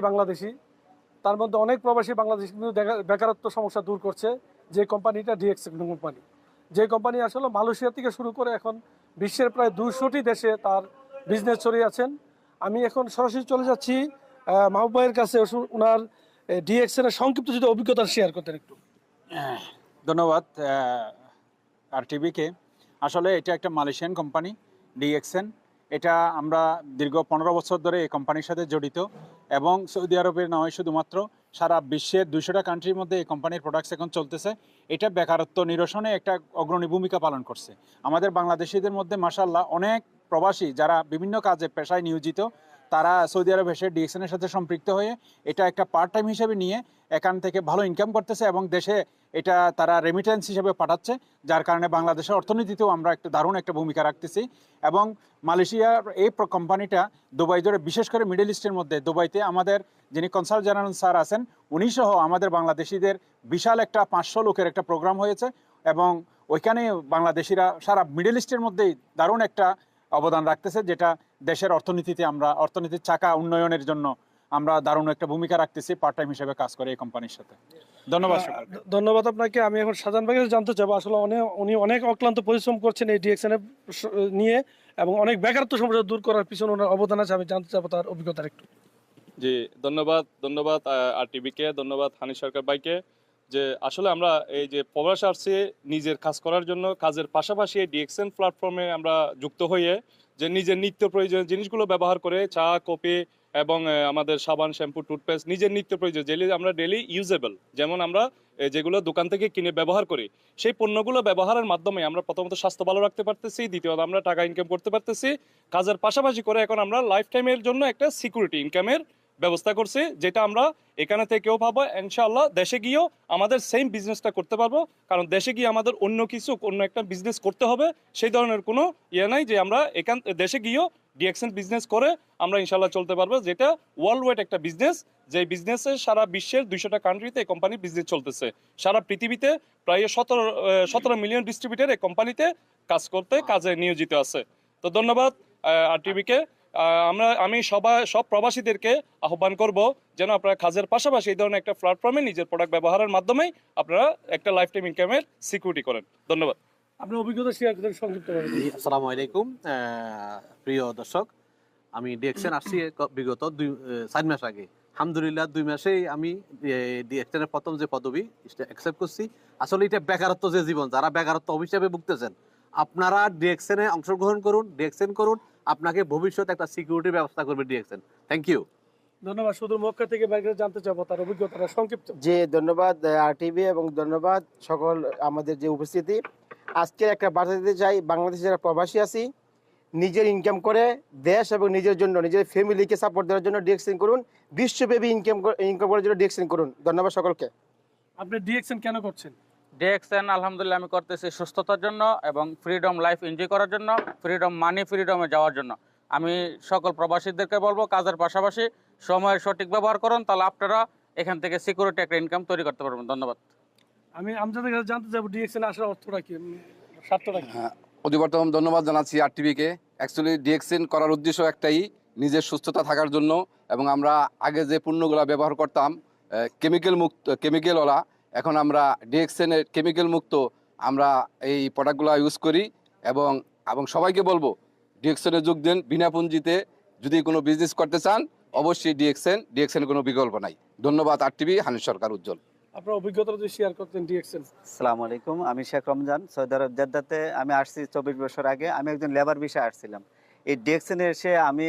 বাংলাদেশি, তার মধ্যে অনেক প্রবাসী বাংলাদেশি কিন্তু বেকারত্ব সমস্যা দূর করছে যে কোম্পানিটা ডিএক্সএন কোম্পানি। যে কোম্পানি আসলে মালয়েশিয়া থেকে শুরু করে এখন বিশ্বের প্রায় 200টি দেশে তার বিজনেস ছড়িয়ে আছেন। আমি এখন সরাসরি চলে যাচ্ছি মাহবুব ভাইয়ের কাছে, ওনার ডিএক্সএন এর সংক্ষিপ্ত যদি অভিজ্ঞতা শেয়ার করতেন একটু। ধন্যবাদ আর টিভিকে। আসলে এটা একটা মালয়েশিয়ান কোম্পানি ডিএক্সএন। এটা আমরা দীর্ঘ 15 বছর ধরে এই কোম্পানির সাথে জড়িত, এবং সৌদি আরবের নয়, শুধুমাত্র সারা বিশ্বের 200টা কান্ট্রির মধ্যে এই কোম্পানির প্রোডাক্টস এখন চলতেছে। এটা বেকারত্ব নিরসনে একটা অগ্রণী ভূমিকা পালন করছে। আমাদের বাংলাদেশিদের মধ্যে মাশাআল্লাহ অনেক প্রবাসী যারা বিভিন্ন কাজে পেশায় নিয়োজিত, তারা সৌদি আরব এসে ডিএক্সএনের সাথে সম্পৃক্ত হয়ে এটা একটা পার্ট টাইম হিসেবে নিয়ে এখান থেকে ভালো ইনকাম করতেছে, এবং দেশে এটা তারা রেমিটেন্স হিসেবে পাঠাচ্ছে, যার কারণে বাংলাদেশের অর্থনীতিতেও আমরা একটা দারুণ একটা ভূমিকা রাখতেছি। এবং মালয়েশিয়ার এই কোম্পানিটা দুবাই ধরে, বিশেষ করে মিডল ইস্টের মধ্যে দুবাইতে আমাদের যিনি কনসাল জেনারেল স্যার আছেন, উনি সহ আমাদের বাংলাদেশিদের বিশাল একটা 500 লোকের একটা প্রোগ্রাম হয়েছে, এবং ওইখানে বাংলাদেশিরা সারা মিডল ইস্টের মধ্যেই দারুণ একটা অবদান রাখতেছে, যেটা দেশের অর্থনীতিতে আমরা অর্থনীতির চাকা উন্নয়নের জন্য আমরা দারুণ একটা ভূমিকা রাখতেছি পার্ট টাইম হিসেবে কাজ করে এই কোম্পানির সাথে। ধন্যবাদ। ধন্যবাদ আপনাকে। আমি এখন শাহজাহান ভাইকে জানতে চাবো, আসলে উনি অনেক অক্লান্ত পরিশ্রম করছেন এই ডিএক্সএন নিয়ে, এবং অনেক বেকারত্ব সমস্যা দূর করার পিছনে ওনার অবদান আছে। আমি জানতে চাবো তার অভিজ্ঞতা একটু। জি, ধন্যবাদ আর টিভিকে, ধন্যবাদ হানিফ সরকার ভাইকে। যে আসলে আমরা এই যে প্রবাস আসছি নিজের কাজ করার জন্য, কাজের পাশাপাশি এই ডিএক্সএন প্ল্যাটফর্মে আমরা যুক্ত হয়ে যে নিজের নিত্য প্রয়োজনীয় জিনিসগুলো ব্যবহার করে, চা, কফি এবং আমাদের সাবান, শ্যাম্পু, টুথপেস্ট, নিজের নিত্য প্রয়োজন যেগুলি আমরা ডেলি ইউজেবল, যেমন আমরা যেগুলো দোকান থেকে কিনে ব্যবহার করি, সেই পণ্যগুলো ব্যবহারের মাধ্যমে আমরা প্রথমত স্বাস্থ্য ভালো রাখতে পারতেছি, দ্বিতীয়ত আমরা টাকা ইনকাম করতে পারতেছি। কাজের পাশাপাশি করে এখন আমরা লাইফ টাইমের জন্য একটা সিকিউরিটি ইনকামের ব্যবস্থা করছি, যেটা আমরা এখানে থেকেও পাবো। ইনশাআল্লাহ দেশে গিয়েও আমাদের সেম বিজনেসটা করতে পারবো, কারণ দেশে গিয়ে আমাদের অন্য একটা বিজনেস করতে হবে সেই ধরনের কোনো নাই, যে আমরা দেশে গিয়েও ডিএক্সএন বিজনেস করে আমরা ইনশাআল্লাহ চলতে পারবো, যেটা ওয়ার্ল্ড ওয়াইড একটা বিজনেস, যে বিজনেসে সারা বিশ্বের 200টা কান্ট্রিতে এই কোম্পানি বিজনেস চলতেছে। সারা পৃথিবীতে প্রায় 17 মিলিয়ন ডিস্ট্রিবিউটর এই কোম্পানিতে কাজে নিয়োজিত আছে। তো ধন্যবাদ আর টিভিকে। আমি সব প্রবাসীদেরকে আহ্বান করব যেন আপনারা কাজের পাশাপাশি এই ধরনের একটা প্ল্যাটফর্মে নিজের প্রোডাক্ট ব্যবহারের মাধ্যমেই আপনারা একটা লাইফ টাইম ইনকামের সিকিউরিটি করেন। ধন্যবাদ। আপনার অভিজ্ঞতা শেয়ার করতে সংক্ষিপ্তভাবে। আসসালামু আলাইকুম প্রিয় দর্শক, আমি ডিএক্সএন আসছি বিগত 4 মাস আগে। আলহামদুলিল্লাহ 2 মাসেই আমি ডিএক্সএনের প্রথম যে পদবি অ্যাকসেপ্ট করছি। আসলে এটা বেকারত্ব যে জীবন, যারা বেকারত্ব অভিশাপে ভুগতেছেন, আপনারা ডিএক্সএনে অংশগ্রহণ করুন, ডিএক্সএন করুন, আপনাকে ভবিষ্যতে একটা সিকিউরিটির ব্যবস্থা করবে ডিএক্সএন। Thank you. ধন্যবাদ। শুধু মক্কা থেকে বাইরে জানতে চাবো তার অভিজ্ঞতাটা সংক্ষিপ্ত। জি, ধন্যবাদ আরটিভি, এবং ধন্যবাদ সকল আমাদের যে উপস্থিতি। আজকে একটা বার্তা দিতে চাই, বাংলাদেশে যারা প্রবাসী আছি, নিজের ইনকাম করে দেশ এবং নিজের জন্য, নিজের ফ্যামিলিকে সাপোর্ট দেওয়ার জন্য ডিএক্সএন করুন, বিশ্বব্যাপী ইনকাম করার জন্য ডিএক্সএন করুন। ধন্যবাদ সকলকে। আপনি ডিএক্সএন কেন করছেন? ডিএক্সএন আলহামদুলিল্লাহ আমি করতেছি সুস্থতার জন্য এবং ফ্রিডম লাইফ এনজয় করার জন্য, ফ্রিডম মানি ফ্রিডমে যাওয়ার জন্য। আমি সকল প্রবাসীদেরকে বলবো কাজের পাশাপাশি সময়ের সঠিক ব্যবহার করুন, তাহলে আপনারা এখান থেকে সিকিউরিটি একটা ইনকাম তৈরি করতে পারবেন। ধন্যবাদ। আমি আমজাদের কাছে জানতে চাবো ডিএক্সএন আসার অর্থটা কি, স্বার্থটা কি? অধিবর্তম ধন্যবাদ জানাচ্ছি আরটিভিকে। অ্যাকচুয়ালি ডিএক্সএন করার উদ্দেশ্য একটাই, নিজের সুস্থতা থাকার জন্য। এবং আমরা আগে যে পণ্যগুলো ব্যবহার করতাম কেমিক্যালওয়ালা, এখন আমরা ডিএক্সএনের কেমিক্যাল মুক্ত আমরা এই প্রোডাক্টগুলো ইউজ করি। এবং সবাইকে বলবো ডিএক্সএনে যোগ দেন বিনা পুঁজিতে। যদি কোনো বিজনেস করতে চান অবশ্যই ডিএক্সএন কোনো বিকল্প নাই। ধন্যবাদ আরটিভি, হানিফ সরকার, উজ্জ্বল। আপনার অভিজ্ঞতা যদি শেয়ার করতেন ডিএক্সএন। আসসালামু আলাইকুম, আমি শেখ রমজান, সৌদি আরব জেদ্দাতে আমি আসছি 24 বছর আগে। আমি একজন লেবার বিষয়ে আসছিলাম। এই ডিএক্সএনে এসে আমি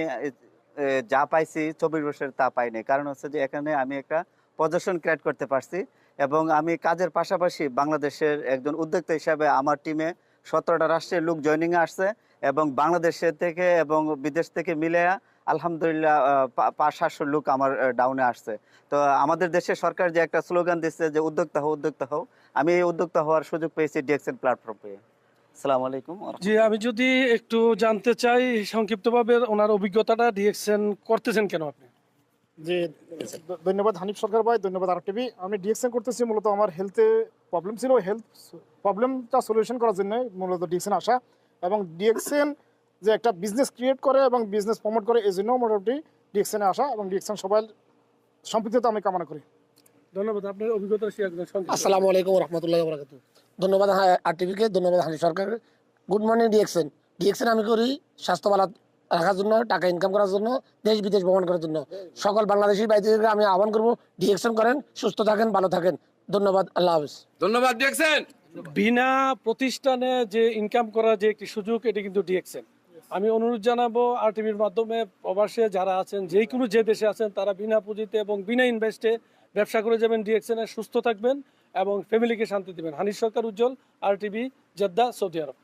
যা পাইছি 24 বছর তা পাইনি। কারণ হচ্ছে যে এখানে আমি একটা পজিশন ক্রিয়েট করতে পারছি, এবং আমি কাজের পাশাপাশি বাংলাদেশের একজন উদ্যোক্তা হিসাবে আমার টিমে 17টা রাষ্ট্রের লোক জয়েনিংয়ে আসছে, এবং বাংলাদেশের থেকে এবং বিদেশ থেকে মিলে আলহামদুলিল্লাহ 500-700 লোক আমার ডাউনে আসছে। তো আমাদের দেশের সরকার যে একটা স্লোগান দিচ্ছে যে উদ্যোক্তা হও, আমি এই উদ্যোক্তা হওয়ার সুযোগ পেয়েছি ডিএক্সএন প্ল্যাটফর্ম পেয়ে। আসসালামু আলাইকুম। জি, আমি যদি একটু জানতে চাই সংক্ষিপ্তভাবে ওনার অভিজ্ঞতাটা, ডিএক্সএন করতেছেন কেন আপনি? জি, ধন্যবাদ হানিফ সরকার ভাই, ধন্যবাদ আরটিভি। আমি ডিএক্সএন করতেছি মূলত আমার হেলথে প্রবলেম ছিল, হেলথ প্রবলেমটা সলিউশন করার জন্য মূলত ডিএক্সএন আসা। এবং ডিএক্সএন যে একটা বিজনেস ক্রিয়েট করে এবং বিজনেস প্রমোট করে, এই জন্য মোটামুটি ডিএক্সএনে আসা। এবং ডিএক্সএন সবাই সম্পৃক্ততা আমি কামনা করি। ধন্যবাদ, আপনার অভিজ্ঞতা শেয়ার করার সঙ্গে আসসালামু আলাইকুম রহমতুল্লাহ বরাকাত। ধন্যবাদ আরটিভিকে, ধন্যবাদ Hani Sarkar. Good morning DXN. DXN আমি করি স্বাস্থ্য ভালো রাখার জন্য, টাকা ইনকাম করার জন্য, দেশ বিদেশ ভ্রমণ করার জন্য। সকল বাংলাদেশি বাইরে থেকে আমি আহ্বান করবো ডিএক্সএন করেন, সুস্থ থাকেন, ভালো থাকেন। ধন্যবাদ, আল্লাহ হাফেজ। ধন্যবাদ ডিএক্সএন। বিনা প্রতিষ্ঠানে যে ইনকাম করার যে একটি সুযোগ, এটি কিন্তু ডিএক্সএন। আমি অনুরোধ জানাবো আরটিভির মাধ্যমে প্রবাসে যারা আছেন, যে দেশে আছেন, তারা বিনা পুঁজিতে এবং বিনা ইনভেস্টে ব্যবসা করে যাবেন ডিএক্সএন এ, সুস্থ থাকবেন এবং ফ্যামিলিকে শান্তি দেবেন। হানিফ সরকার, উজ্জ্বল, আরটিভি, জেদ্দা, সৌদি আরব।